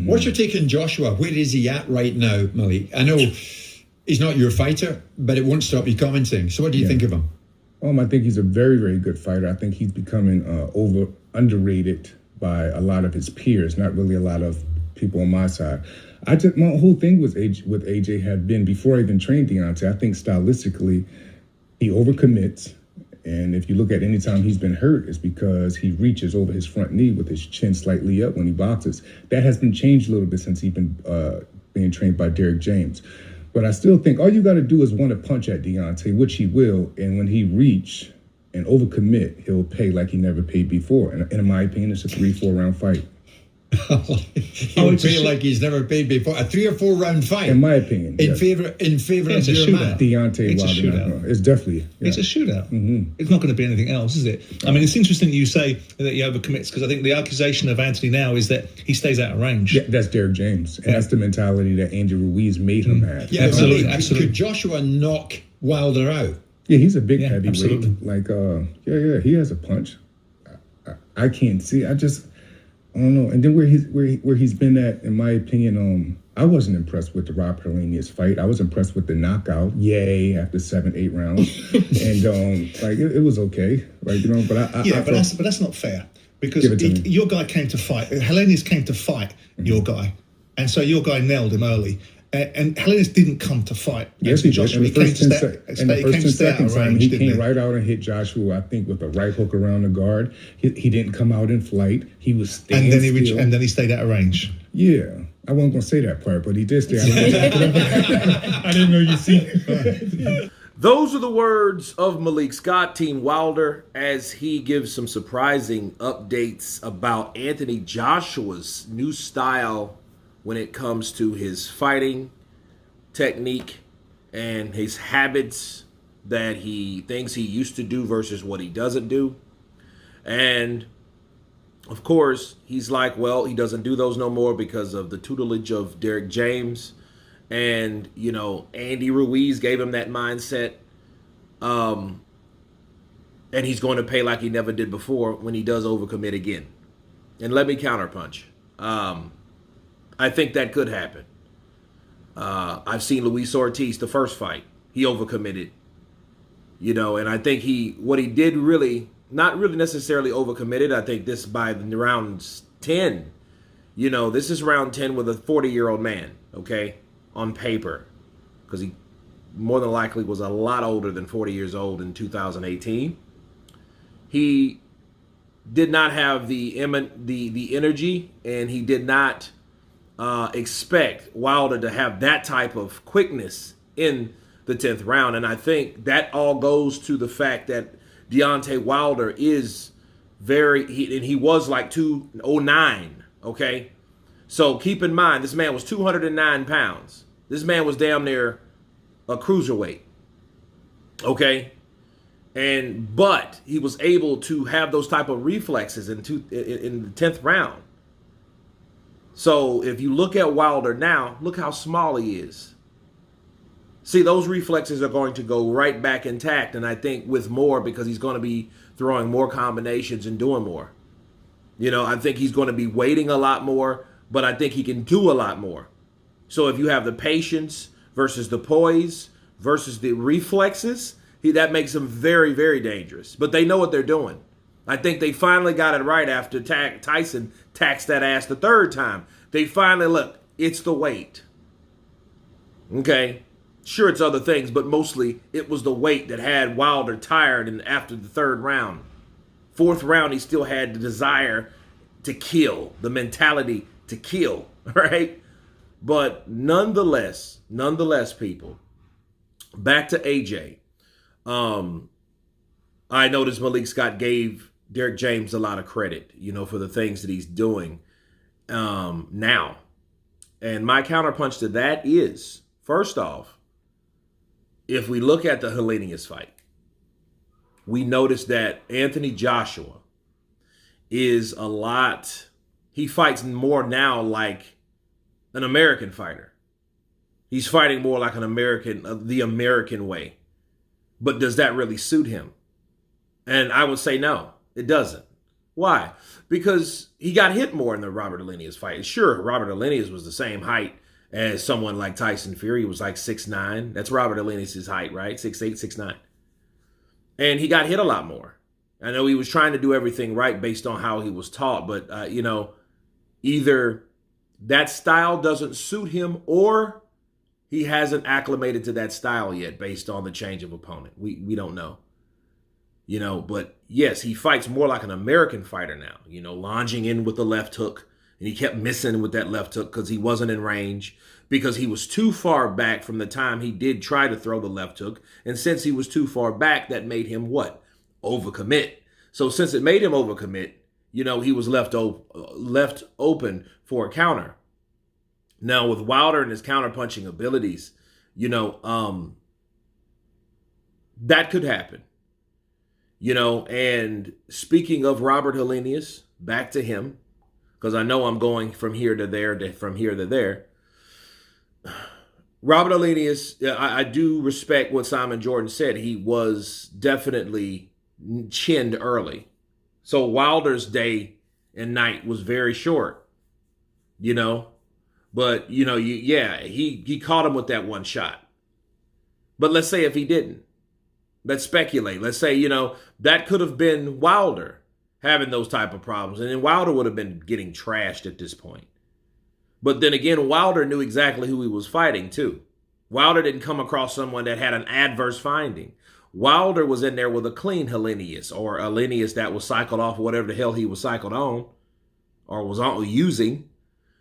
What's your take on Joshua? Where is he at right now, Malik? I know he's not your fighter, but it won't stop you commenting. So what do you think of him? I think he's a very, very good fighter. I think he's becoming underrated by a lot of his peers, not really a lot of people on my side. My whole thing with AJ had been, before I even trained Deontay, I think stylistically he overcommits. And if you look at any time he's been hurt, it's because he reaches over his front knee with his chin slightly up when he boxes. That has been changed a little bit since he's been being trained by Derrick James. But I still think all you got to do is want to punch at Deontay, which he will. And when he reach and overcommit, he'll pay like he never paid before. And in my opinion, it's a 3-4 round fight. He'll pay like he's never paid before. A 3 or 4 round fight, in my opinion, in favor of your man. Deontay It's Wilder. a shootout. It's definitely. It's a shootout. It's not going to be anything else, is it? I mean, it's interesting that you say that he overcommits, because I think the accusation of Anthony now is that he stays out of range. Yeah, that's Derrick James, and that's the mentality that Andy Ruiz made him have. Yeah, absolutely. Could Joshua knock Wilder out? Yeah, he's a big heavyweight. Absolutely. Like, he has a punch. I can't see. I don't know. And then where he's been at, in my opinion, I wasn't impressed with the Rob Helenius fight. I was impressed with the knockout. Yay, after 7-8 rounds. And it was okay. But that's not fair, because your guy came to fight. Helenius came to fight your guy, and so your guy nailed him early. And Helenius didn't come to fight. Yes, he did. Joshua. In the first 10 seconds, he came right right out and hit Joshua, I think, with a right hook around the guard. He didn't come out in flight. He was staying still. And then he stayed out of range. Yeah. I wasn't going to say that part, but he did stay out of range. I didn't know you seen. Those are the words of Malik Scott, Team Wilder, as he gives some surprising updates about Anthony Joshua's new style when it comes to his fighting technique and his habits, that he thinks he used to do versus what he doesn't do. And of course, he's like, well, he doesn't do those no more because of the tutelage of Derrick James. And, Andy Ruiz gave him that mindset. And he's going to pay like he never did before when he does overcommit again. And let me counterpunch. I think that could happen. I've seen Luis Ortiz, the first fight. He overcommitted. And I think what he did really, not really necessarily overcommitted. I think this by the rounds 10, this is round 10 with a 40-year-old man, okay, on paper. Because he more than likely was a lot older than 40 years old in 2018. He did not have the energy, and he did not expect Wilder to have that type of quickness in the 10th round. And I think that all goes to the fact that Deontay Wilder is he was like 209, okay? So keep in mind, this man was 209 pounds. This man was damn near a cruiserweight, okay? But he was able to have those type of reflexes in the 10th round. So if you look at Wilder now, look how small he is. See, those reflexes are going to go right back intact, and I think with more, because he's going to be throwing more combinations and doing more. I think he's going to be waiting a lot more, but I think he can do a lot more. So if you have the patience versus the poise versus the reflexes, that makes him very, very dangerous. But they know what they're doing. I think they finally got it right after Tyson taxed that ass the third time. They finally, look, it's the weight. Okay? Sure, it's other things, but mostly it was the weight that had Wilder tired, and after the third round. Fourth round, he still had the desire to kill, the mentality to kill, right? But nonetheless, people, back to AJ. I noticed Malik Scott gave Derrick James a lot of credit, for the things that he's doing now. And my counterpunch to that is, first off, if we look at the Helenius fight, we notice that Anthony Joshua is he fights more now like an American fighter. He's fighting more like an American, the American way. But does that really suit him? And I would say no, it doesn't. Why? Because he got hit more in the Robert Helenius fight. Sure, Robert Helenius was the same height as someone like Tyson Fury. He was like 6'9". That's Robert Helenius' height, right? 6'8", 6'9". And he got hit a lot more. I know he was trying to do everything right based on how he was taught, but, either that style doesn't suit him or he hasn't acclimated to that style yet based on the change of opponent. We don't know. But yes, he fights more like an American fighter now, lunging in with the left hook. And he kept missing with that left hook because he wasn't in range, because he was too far back from the time he did try to throw the left hook. And since he was too far back, that made him what? Overcommit. So since it made him overcommit, he was left open for a counter. Now with Wilder and his counterpunching abilities, that could happen. And speaking of Robert Helenius, back to him, because I know I'm going from here to there, from here to there. Robert Helenius, I do respect what Simon Jordan said. He was definitely chinned early. So Wilder's day and night was very short, But, he caught him with that one shot. But let's say if he didn't. Let's speculate. Let's say, that could have been Wilder having those type of problems. And then Wilder would have been getting trashed at this point. But then again, Wilder knew exactly who he was fighting too. Wilder didn't come across someone that had an adverse finding. Wilder was in there with a clean Helenius, or a Helenius that was cycled off whatever the hell he was cycled on or was using.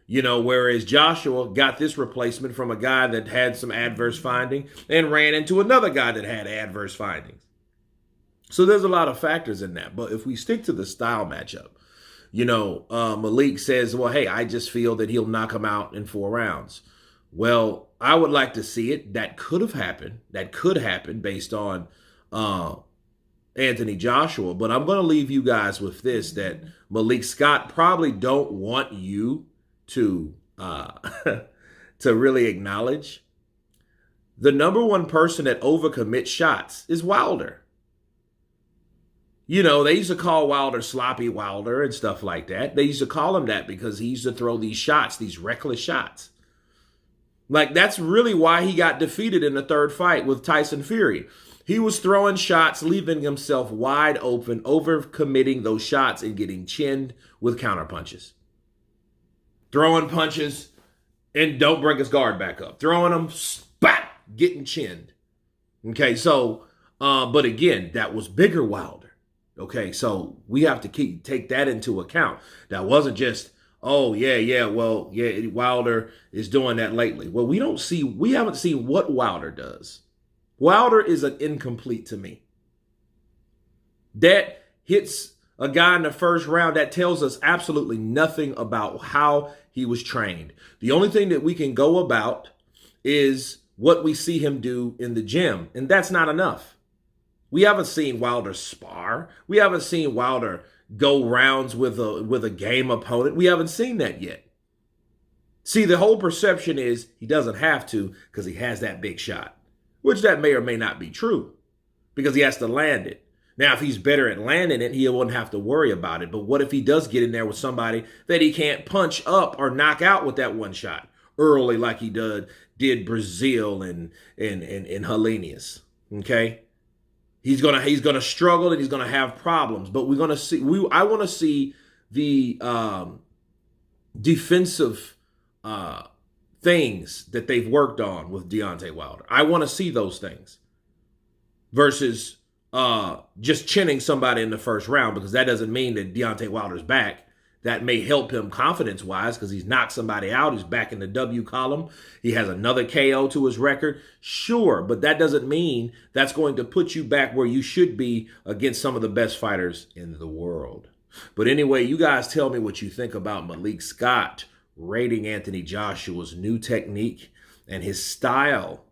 Whereas Joshua got this replacement from a guy that had some adverse finding and ran into another guy that had adverse findings. So there's a lot of factors in that. But if we stick to the style matchup, Malik says, well, hey, I just feel that he'll knock him out in 4 rounds. Well, I would like to see it. That could have happened. That could happen based on Anthony Joshua. But I'm going to leave you guys with this, that Malik Scott probably don't want you to really acknowledge. The number one person that overcommits shots is Wilder. They used to call Wilder Sloppy Wilder and stuff like that. They used to call him that because he used to throw these shots, these reckless shots. Like, that's really why he got defeated in the 3rd fight with Tyson Fury. He was throwing shots, leaving himself wide open, overcommitting those shots and getting chinned with counterpunches. Throwing punches and don't bring his guard back up. Throwing them, spat, getting chinned. Okay, so, but again, that was bigger Wilder. Okay, so we have to take that into account. That wasn't just, Wilder is doing that lately. Well, we haven't seen what Wilder does. Wilder is an incomplete to me. That hits a guy in the 1st round, that tells us absolutely nothing about how he was trained. The only thing that we can go about is what we see him do in the gym, and that's not enough. We haven't seen Wilder spar. We haven't seen Wilder go rounds with a game opponent. We haven't seen that yet. See, the whole perception is he doesn't have to because he has that big shot, which that may or may not be true because he has to land it. Now, if he's better at landing it, he wouldn't have to worry about it. But what if he does get in there with somebody that he can't punch up or knock out with that one shot early like he did Brazil and Helenius? Okay? He's gonna struggle and he's gonna have problems. But we're gonna see. I want to see the defensive things that they've worked on with Deontay Wilder. I want to see those things versus just chinning somebody in the 1st round, because that doesn't mean that Deontay Wilder's back. That may help him confidence-wise because he's knocked somebody out. He's back in the W column. He has another KO to his record. Sure, but that doesn't mean that's going to put you back where you should be against some of the best fighters in the world. But anyway, you guys tell me what you think about Malik Scott rating Anthony Joshua's new technique and his style.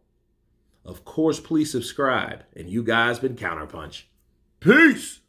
Of course, please subscribe. And you guys been Counterpunch. Peace!